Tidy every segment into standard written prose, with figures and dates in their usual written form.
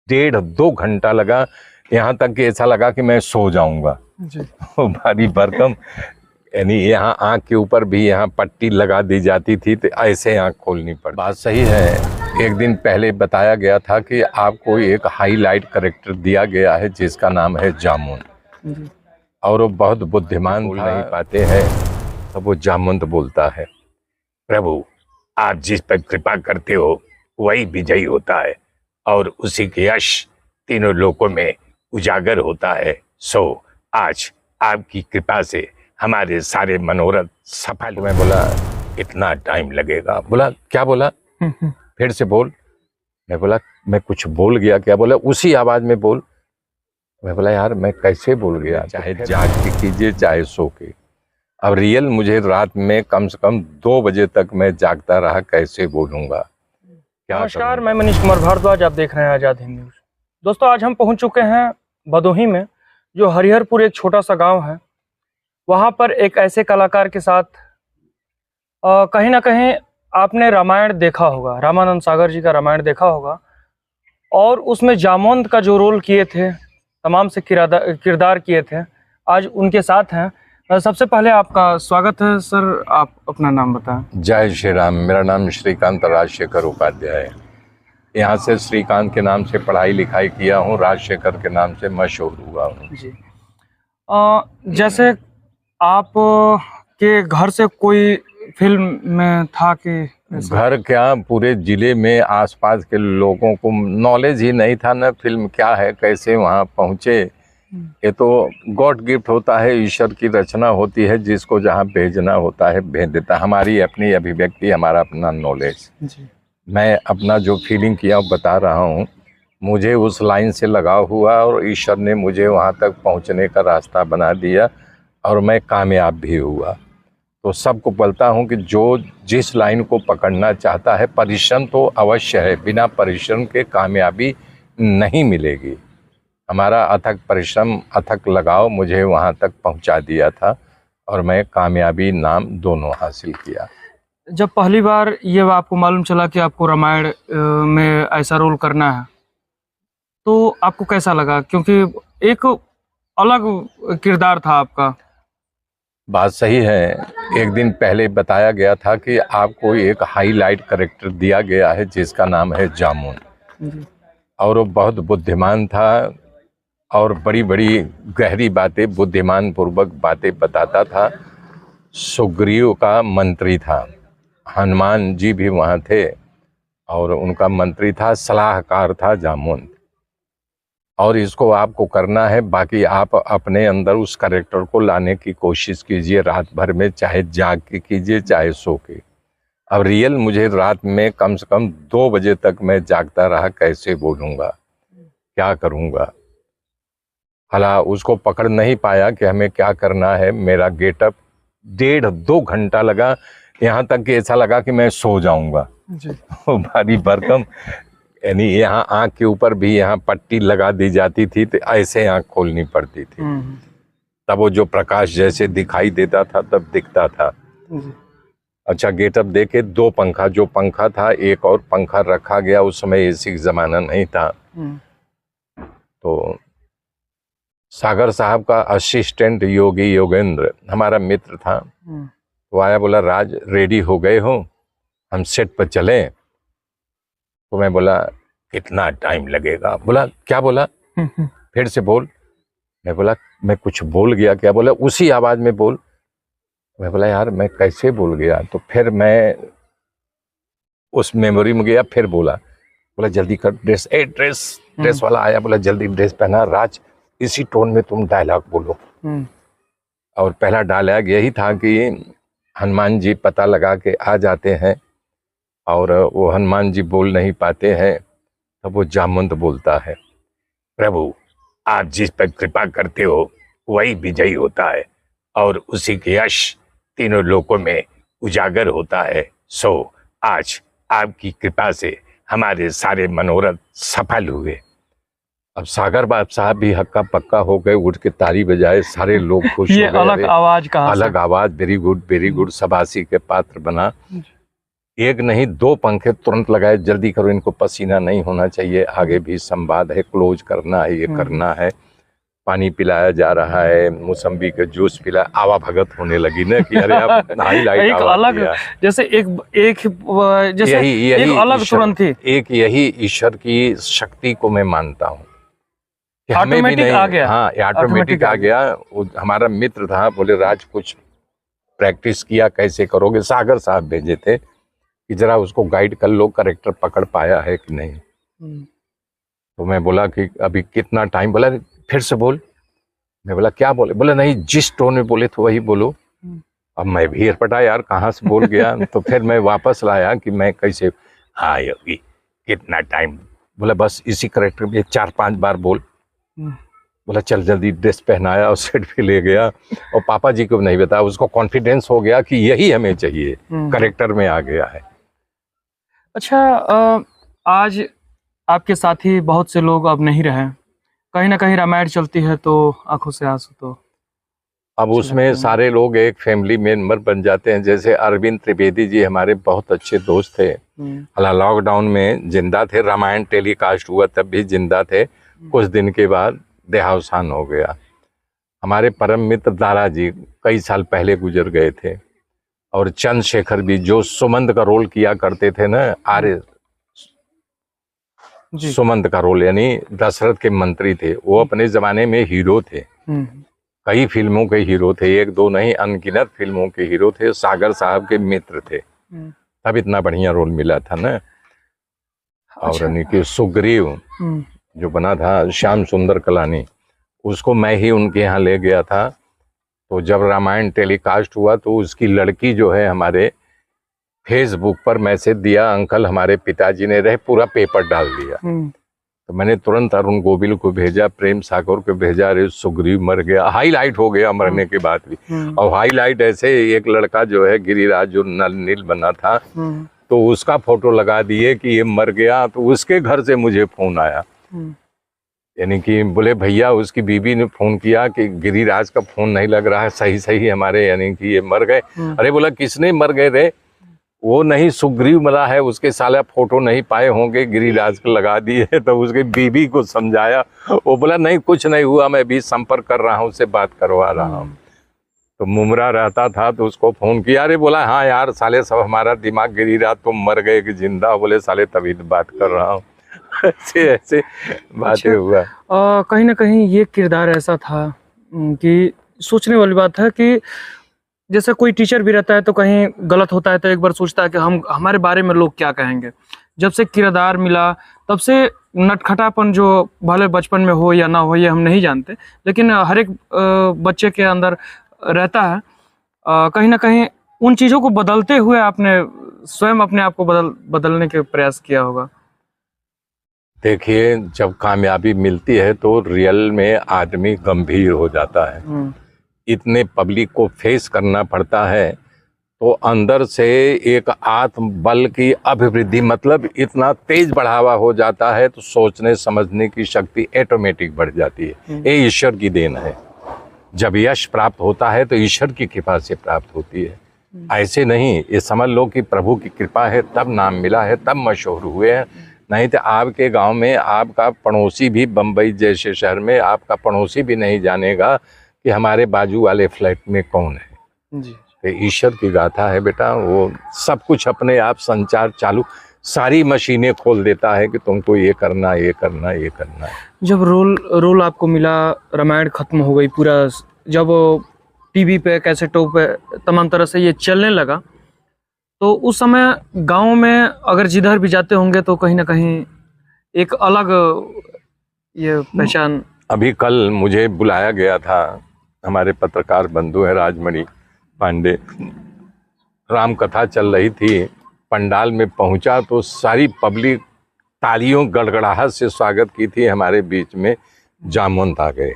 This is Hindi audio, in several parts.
1.5-2 घंटा लगा, यहाँ तक कि ऐसा लगा कि मैं सो जाऊंगा जी। भारी भरकम, यानी यहाँ आँख के ऊपर भी यहाँ पट्टी लगा दी जाती थी तो ऐसे आँख खोलनी पड़ी। बात सही है। एक दिन पहले बताया गया था कि आपको एक हाईलाइट कैरेक्टर दिया गया है जिसका नाम है जामुन, और वो बहुत बुद्धिमान बोल नहीं पाते हैं तो वो जामुन बोलता है, प्रभु आप जिस पर कृपा करते हो वही विजयी होता है और उसी के यश तीनों लोकों में उजागर होता है। सो आज आपकी कृपा से हमारे सारे मनोरथ सफल। मैं बोला कितना टाइम लगेगा? बोला क्या बोला? फिर से बोल। मैं बोला मैं कुछ बोल गया क्या? बोला उसी आवाज में बोल। मैं बोला यार मैं कैसे बोल गया? चाहे जाग के कीजिए चाहे सो के। अब रियल मुझे रात में कम से कम 2 बजे तक मैं जागता रहा, कैसे बोलूंगा? क्या नमस्कार, मैं मनीष कुमार भारद्वाज, आप देख रहे हैं आज़ाद हिंद न्यूज़। दोस्तों आज हम पहुंच चुके हैं भदोही में, जो हरिहरपुर एक छोटा सा गांव है। वहां पर एक ऐसे कलाकार के साथ कहीं ना कहीं आपने रामायण देखा होगा, रामानंद सागर जी का रामायण देखा होगा, और उसमें जामवंत का जो रोल किए थे, तमाम से किरदार किए थे, आज उनके साथ हैं। सबसे पहले आपका स्वागत है सर, आप अपना नाम बताएं। जय श्री राम। मेरा नाम श्रीकांत राजशेखर उपाध्याय है। यहाँ से श्रीकांत के नाम से पढ़ाई लिखाई किया हूँ, राजशेखर के नाम से मशहूर हुआ हूँ जी। जैसे आप के घर से कोई फिल्म में था कि? घर क्या, पूरे जिले में आसपास के लोगों को नॉलेज ही नहीं था ना फिल्म क्या है, कैसे वहाँ पहुँचे। ये तो गॉड गिफ्ट होता है, ईश्वर की रचना होती है, जिसको जहाँ भेजना होता है भेज देता है। हमारी अपनी अभिव्यक्ति, हमारा अपना नॉलेज। मैं अपना जो फीलिंग किया बता रहा हूँ। मुझे उस लाइन से लगाव हुआ और ईश्वर ने मुझे वहाँ तक पहुँचने का रास्ता बना दिया और मैं कामयाब भी हुआ। तो सबको बोलता हूँ कि जो जिस लाइन को पकड़ना चाहता है, परिश्रम तो अवश्य है, बिना परिश्रम के कामयाबी नहीं मिलेगी। हमारा अथक परिश्रम, अथक लगाव मुझे वहाँ तक पहुँचा दिया था और मैं कामयाबी नाम दोनों हासिल किया। जब पहली बार ये आपको मालूम चला कि आपको रामायण में ऐसा रोल करना है, तो आपको कैसा लगा? क्योंकि एक अलग किरदार था आपका। बात सही है। एक दिन पहले बताया गया था कि आपको एक हाईलाइट कैरेक्टर दिया गया है जिसका नाम है जामुन, और वो बहुत बुद्धिमान था और बड़ी बड़ी गहरी बातें, बुद्धिमान पूर्वक बातें बताता था। सुग्रीव का मंत्री था, हनुमान जी भी वहाँ थे और उनका मंत्री था, सलाहकार था जामुन। और इसको आपको करना है, बाकी आप अपने अंदर उस कैरेक्टर को लाने की कोशिश कीजिए रात भर में, चाहे जाग के कीजिए चाहे सो के। अब रियल मुझे रात में कम से कम 2 बजे तक मैं जागता रहा, कैसे बोलूँगा, क्या करूँगा। हालां उसको पकड़ नहीं पाया कि हमें क्या करना है। मेरा गेटअप 1.5-2 घंटा लगा, यहाँ तक कि ऐसा लगा कि मैं सो जाऊँगा जी। भारी भरकम, यानी यहाँ आँख के ऊपर भी यहाँ पट्टी लगा दी जाती थी तो ऐसे आँख खोलनी पड़ती थी। तब वो जो प्रकाश जैसे दिखाई देता था तब दिखता था। अच्छा गेटअप देके 2 पंखा, जो पंखा था एक और पंखा रखा गया, उस समय एसी का जमाना नहीं था। तो सागर साहब का असिस्टेंट योगी योगेंद्र हमारा मित्र था, वो आया, बोला राज रेडी हो गए हो, हम सेट पर चलें? तो मैं बोला कितना टाइम लगेगा? बोला क्या बोला? फिर से बोल। मैं बोला मैं कुछ बोल गया क्या? बोला उसी आवाज में बोल। मैं बोला यार मैं कैसे बोल गया? तो फिर मैं उस मेमोरी में गया, फिर बोला जल्दी कर ड्रेस। ड्रेस वाला आया, बोला जल्दी ड्रेस पहना राज, इसी टोन में तुम डायलॉग बोलो। और पहला डायलॉग यही था कि हनुमान जी पता लगा के आ जाते हैं और वो हनुमान जी बोल नहीं पाते हैं, तब वो जामवंत बोलता है, प्रभु आप जिस पर कृपा करते हो वही विजयी होता है और उसी के यश तीनों लोकों में उजागर होता है। सो आज आपकी कृपा से हमारे सारे मनोरथ सफल हुए। अब सागर बाप साहब भी हक्का पक्का हो गए, उठ के ताली बजाए, सारे लोग खुश हो गए। अलग आवाज कहाँ से? अलग आवाज, वेरी गुड वेरी गुड, शाबाशी के पात्र बना। एक नहीं 2 पंखे तुरंत लगाए, जल्दी करो, इनको पसीना नहीं होना चाहिए, आगे भी संवाद है, क्लोज करना है, ये करना है। पानी पिलाया जा रहा है, मौसम्बी का जूस पिला, आवा भगत होने लगी ना कि अरे आप हाईलाइट एक आवा अलग किया। जैसे जैसे यही एक अलग ईश्वर- तुरंत ही एक यही ईश्वर की शक्ति को मैं मानता हूँ कि हमें भी ऑटोमेटिक नहीं, आ गया। हाँ ऑटोमेटिक आ गया। वो हमारा मित्र था, बोले राज कुछ प्रैक्टिस किया, कैसे करोगे? सागर साहब भेजे थे कि जरा उसको गाइड कर लो, करेक्टर पकड़ पाया है कि नहीं। तो मैं बोला कि अभी कितना टाइम? बोला फिर से बोल। मैं बोला क्या बोले? बोला नहीं, जिस टोन में बोले तो वही बोलो। अब मैं भी हड़पटा, यार कहाँ से बोल गया। तो फिर मैं वापस लाया कि मैं कैसे, हाँ योगी कितना टाइम? बोला बस इसी करेक्टर में 4-5 बार बोल। बोला चल जल्दी ड्रेस पहनाया और सेट पे ले गया, और पापा जी को नहीं बताया। उसको कॉन्फिडेंस हो गया कि यही हमें चाहिए, करेक्टर में आ गया है। अच्छा, आज आपके साथी बहुत से लोग अब नहीं रहे, कहीं ना कहीं रामायण चलती है तो आंखों से आंसू तो अब उसमें सारे लोग एक फैमिली मेंबर बन जाते हैं। जैसे अरविंद त्रिवेदी जी हमारे बहुत अच्छे दोस्त थे, लॉकडाउन में जिंदा थे, रामायण टेलीकास्ट हुआ तब भी जिंदा थे, कुछ दिन के बाद देहावसान हो गया। हमारे परम मित्र दारा जी कई साल पहले गुजर गए थे, और चंद्रशेखर भी जो सुमंत का रोल किया करते थे ना, आर्य सुमंत का रोल, यानी दशरथ के मंत्री थे, वो अपने जमाने में हीरो थे, कई फिल्मों के हीरो थे, 1-2 नहीं अनगिनत फिल्मों के हीरो थे, सागर साहब के मित्र थे, तब इतना बढ़िया रोल मिला था ना। और यानी कि सुग्रीव जो बना था श्याम सुंदर कलानी, उसको मैं ही उनके यहाँ ले गया था। तो जब रामायण टेलीकास्ट हुआ तो उसकी लड़की जो है हमारे फेसबुक पर मैसेज दिया, अंकल हमारे पिताजी ने रहे, पूरा पेपर डाल दिया। तो मैंने तुरंत अरुण गोविल को भेजा, प्रेम सागर को भेजा, अरे सुग्रीव मर गया, हाईलाइट हो गया मरने के बाद भी। और हाईलाइट ऐसे एक लड़का जो है गिरिराज जो नल नील बना था, तो उसका फोटो लगा दिए कि ये मर गया। तो उसके घर से मुझे फोन आया, यानी कि बोले भैया उसकी बीबी ने फोन किया कि गिरिराज का फोन नहीं लग रहा है, सही सही हमारे यानी कि ये मर गए। अरे बोला किसने मर गए रे? वो नहीं सुग्रीव मरा है, उसके साला फोटो नहीं पाए होंगे, गिरिराज को लगा दिए। तो उसके बीबी को समझाया, वो बोला नहीं कुछ नहीं हुआ, मैं भी संपर्क कर रहा हूँ, उससे बात करवा रहा हूँ। तो मुमरा रहता था तो उसको फोन किया, अरे बोला हाँ यार साले सब हमारा दिमाग गिरिराज तुम मर गए कि जिंदा? बोले साले तभी तो बात कर रहा हूँ। ऐसे बातें हुआ। कहीं ना कहीं ये किरदार ऐसा था कि सोचने वाली बात है कि जैसे कोई टीचर भी रहता है तो कहीं गलत होता है तो एक बार सोचता है कि हमारे बारे में लोग क्या कहेंगे। जब से किरदार मिला तब से नटखटापन जो भले बचपन में हो या ना हो ये हम नहीं जानते, लेकिन हर एक बच्चे के अंदर रहता है। कहीं ना कहीं उन चीज़ों को बदलते हुए आपने स्वयं अपने आप को बदलने के प्रयास किया होगा। देखिए जब कामयाबी मिलती है तो रियल में आदमी गंभीर हो जाता है, इतने पब्लिक को फेस करना पड़ता है, तो अंदर से एक आत्म बल की अभिवृद्धि, मतलब इतना तेज बढ़ावा हो जाता है, तो सोचने समझने की शक्ति ऑटोमेटिक बढ़ जाती है। ये ईश्वर की देन है। जब यश प्राप्त होता है तो ईश्वर की कृपा से प्राप्त होती है, ऐसे नहीं। ये समझ लो कि प्रभु की कृपा है तब नाम मिला है, तब मशहूर हुए हैं। नहीं तो आपके गांव में आपका पड़ोसी भी, बम्बई जैसे शहर में आपका पड़ोसी भी नहीं जानेगा कि हमारे बाजू वाले फ्लैट में कौन है जी। तो ईश्वर की गाथा है बेटा, वो सब कुछ अपने आप संचार चालू, सारी मशीनें खोल देता है कि तुमको ये करना ये करना ये करना है। जब रोल आपको मिला, रामायण खत्म हो गई पूरा, जब टीवी पे कैसेटों पे तमाम तरह से ये चलने लगा, तो उस समय गांव में अगर जिधर भी जाते होंगे तो कहीं ना कहीं एक अलग ये पहचान। अभी कल मुझे बुलाया गया था, हमारे पत्रकार बंधु है राजमणि पांडे, राम कथा चल रही थी, पंडाल में पहुंचा तो सारी पब्लिक तालियों गड़गड़ाहट से स्वागत की थी। हमारे बीच में जामवंत आ गए,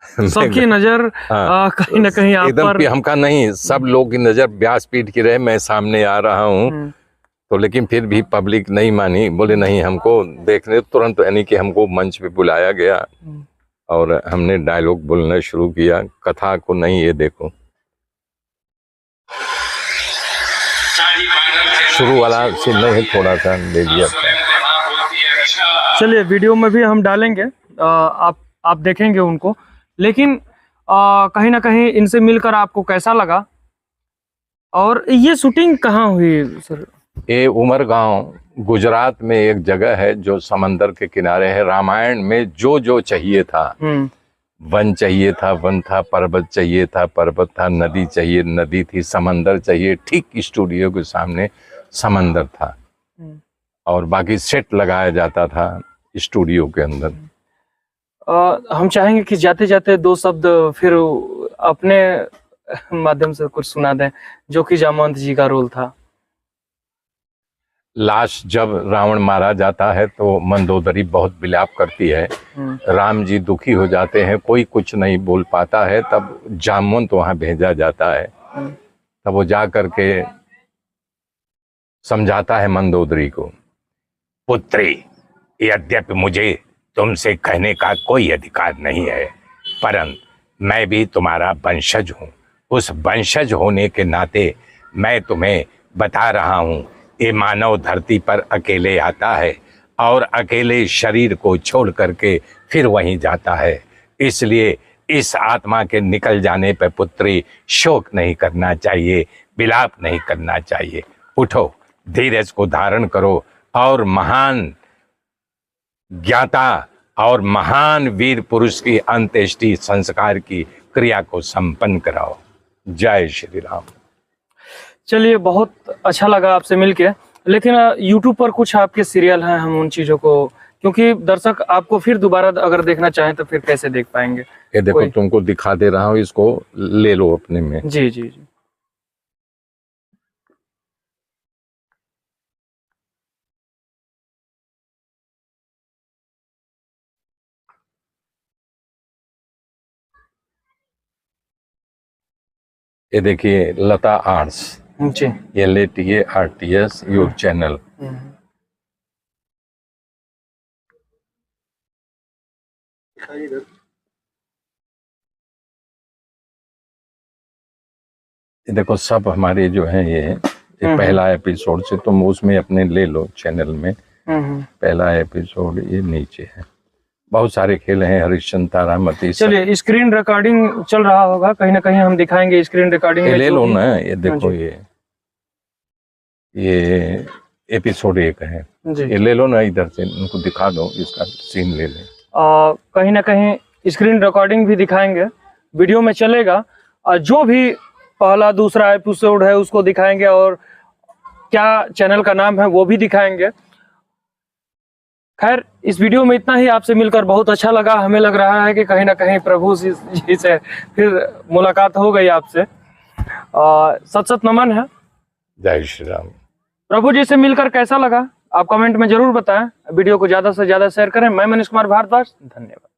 सबकी नजर कहीं ना कहीं आप पर, हमका नहीं, सब लोग की नजर व्यासपीठ की रहे, मैं सामने आ रहा हूँ। तो लेकिन फिर भी पब्लिक नहीं मानी, बोले नहीं हमको देखने, तुरंत यानी कि हमको मंच पे बुलाया गया और हमने डायलॉग बोलना शुरू किया, कथा को नहीं ये देखो। शुरू वाला सीन नहीं है, थोड़ा सा ले लिया। चलिए वीडियो में भी हम डालेंगे, आप देखेंगे उनको। लेकिन कहीं ना कहीं इनसे मिलकर आपको कैसा लगा? और ये शूटिंग कहाँ हुई सर? ये उमरगांव गुजरात में एक जगह है जो समंदर के किनारे है। रामायण में जो जो चाहिए था, वन चाहिए था वन था, पर्वत चाहिए था पर्वत था, नदी चाहिए नदी थी, समंदर चाहिए, ठीक स्टूडियो के सामने समंदर था। और बाकी सेट लगाया जाता था स्टूडियो के अंदर। हम चाहेंगे कि जाते जाते दो शब्द फिर अपने माध्यम से कुछ सुना दें, जो कि जामवंत जी का रोल था। लास्ट जब रावण मारा जाता है तो मंदोदरी बहुत विलाप करती है, राम जी दुखी हो जाते हैं, कोई कुछ नहीं बोल पाता है। तब जामवंत वहां भेजा जाता है, तब वो जा करके समझाता है मंदोदरी को, पुत्री, यद्यपि मुझे तुमसे कहने का कोई अधिकार नहीं है, परंतु मैं भी तुम्हारा वंशज हूँ। उस वंशज होने के नाते मैं तुम्हें बता रहा हूँ, ये मानव धरती पर अकेले आता है और अकेले शरीर को छोड़ करके फिर वहीं जाता है। इसलिए इस आत्मा के निकल जाने पर पुत्री शोक नहीं करना चाहिए, विलाप नहीं करना चाहिए। उठो, धीरज को धारण करो और महान ज्ञाता और महान वीर पुरुष की अंत्येष्टि संस्कार की क्रिया को संपन्न कराओ। जय श्री राम। चलिए, बहुत अच्छा लगा आपसे मिलके। लेकिन YouTube पर कुछ आपके सीरियल हैं, हम उन चीज़ों को, क्योंकि दर्शक आपको फिर दोबारा अगर देखना चाहें तो फिर कैसे देख पाएंगे? ये देखो, तुमको दिखा दे रहा हूँ, इसको ले लो अपने में। जी जी जी। ये देखिए, लता आर्ट्स जी। LATA RTS YouTube channel. ये देखो, सब हमारे जो है ये पहला एपिसोड से तुम उसमें अपने ले लो चैनल में। पहला एपिसोड ये नीचे है, बहुत सारे खेल हैं, हरिश्चंद्र तारामती। चलिए, स्क्रीन रिकॉर्डिंग चल रहा होगा, कहीं ना कहीं हम दिखाएंगे स्क्रीन रिकॉर्डिंग। ले लो ना, ये देखो, ये एपिसोड 1 है, ये ले लो ना, इधर से उनको दिखा दो, इसका सीन ले ले। कहीं ना कहीं स्क्रीन रिकॉर्डिंग भी दिखाएंगे, वीडियो में चलेगा। जो भी पहला दूसरा एपिसोड है उसको दिखाएंगे, और क्या चैनल का नाम है वो भी दिखाएंगे। खैर, इस वीडियो में इतना ही। आपसे मिलकर बहुत अच्छा लगा। हमें लग रहा है कि कहीं ना कहीं प्रभु जी से फिर मुलाकात हो गई आपसे। सत सत नमन है। जय श्री राम। प्रभु जी से मिलकर कैसा लगा आप कमेंट में जरूर बताएं। वीडियो को ज्यादा से ज्यादा शेयर करें। मैं मनीष कुमार भारद्वाज, धन्यवाद।